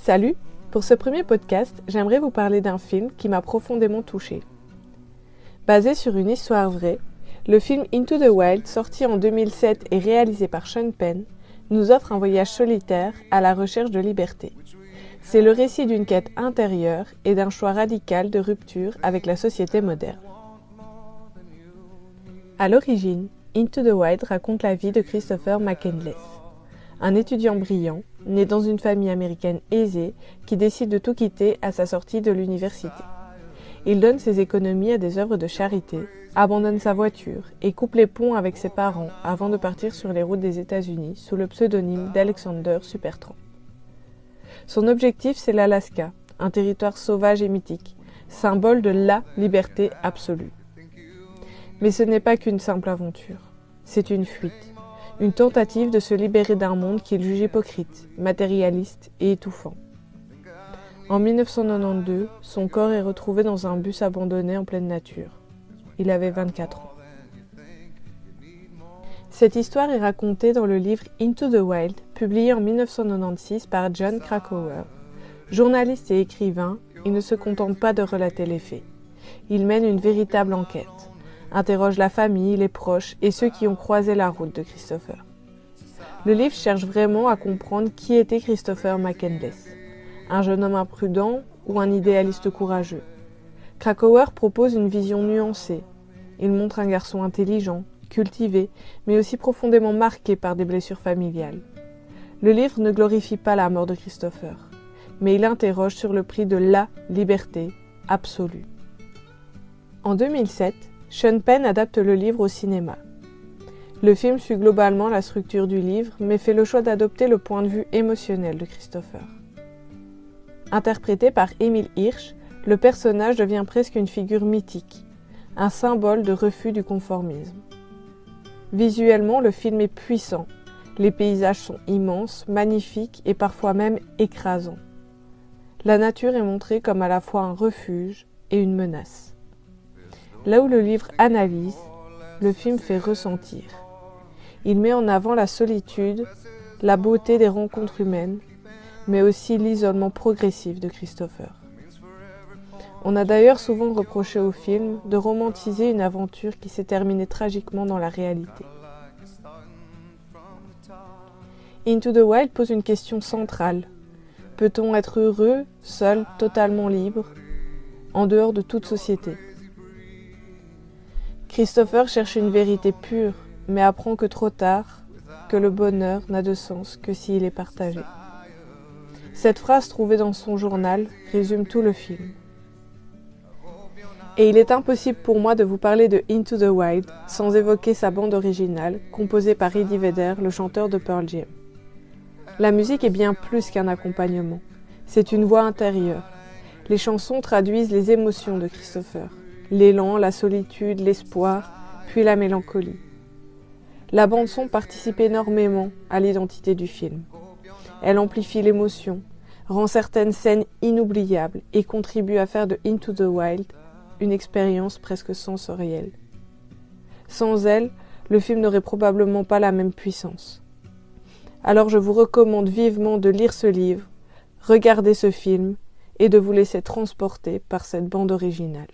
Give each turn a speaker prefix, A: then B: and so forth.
A: Salut! Pour ce premier podcast, j'aimerais vous parler d'un film qui m'a profondément touchée. Basé sur une histoire vraie, le film Into the Wild, sorti en 2007 et réalisé par Sean Penn, nous offre un voyage solitaire à la recherche de liberté. C'est le récit d'une quête intérieure et d'un choix radical de rupture avec la société moderne. À l'origine, Into the Wild raconte la vie de Christopher McCandless, un étudiant brillant, né dans une famille américaine aisée, qui décide de tout quitter à sa sortie de l'université. Il donne ses économies à des œuvres de charité, abandonne sa voiture et coupe les ponts avec ses parents avant de partir sur les routes des États-Unis sous le pseudonyme d'Alexander Supertramp. Son objectif, c'est l'Alaska, un territoire sauvage et mythique, symbole de la liberté absolue. Mais ce n'est pas qu'une simple aventure, c'est une fuite. Une tentative de se libérer d'un monde qu'il juge hypocrite, matérialiste et étouffant. En 1992, son corps est retrouvé dans un bus abandonné en pleine nature. Il avait 24 ans. Cette histoire est racontée dans le livre Into the Wild, publié en 1996 par Jon Krakauer. Journaliste et écrivain, il ne se contente pas de relater les faits. Il mène une véritable enquête. Interroge la famille, les proches et ceux qui ont croisé la route de Christopher. Le livre cherche vraiment à comprendre qui était Christopher McCandless, un jeune homme imprudent ou un idéaliste courageux. Krakauer propose une vision nuancée. Il montre un garçon intelligent, cultivé, mais aussi profondément marqué par des blessures familiales. Le livre ne glorifie pas la mort de Christopher, mais il interroge sur le prix de la liberté absolue. En 2007, Sean Penn adapte le livre au cinéma. Le film suit globalement la structure du livre, mais fait le choix d'adopter le point de vue émotionnel de Christopher. Interprété par Emile Hirsch, le personnage devient presque une figure mythique, un symbole de refus du conformisme. Visuellement, le film est puissant. Les paysages sont immenses, magnifiques et parfois même écrasants. La nature est montrée comme à la fois un refuge et une menace. Là où le livre analyse, le film fait ressentir. Il met en avant la solitude, la beauté des rencontres humaines, mais aussi l'isolement progressif de Christopher. On a d'ailleurs souvent reproché au film de romantiser une aventure qui s'est terminée tragiquement dans la réalité. Into the Wild pose une question centrale. Peut-on être heureux, seul, totalement libre, en dehors de toute société ? Christopher cherche une vérité pure, mais apprend que trop tard, que le bonheur n'a de sens que s'il est partagé. Cette phrase trouvée dans son journal résume tout le film. Et il est impossible pour moi de vous parler de Into the Wild sans évoquer sa bande originale, composée par Eddie Vedder, le chanteur de Pearl Jam. La musique est bien plus qu'un accompagnement, c'est une voix intérieure. Les chansons traduisent les émotions de Christopher. L'élan, la solitude, l'espoir, puis la mélancolie. La bande-son participe énormément à l'identité du film. Elle amplifie l'émotion, rend certaines scènes inoubliables et contribue à faire de Into the Wild une expérience presque sensorielle. Sans elle, le film n'aurait probablement pas la même puissance. Alors je vous recommande vivement de lire ce livre, regarder ce film et de vous laisser transporter par cette bande originale.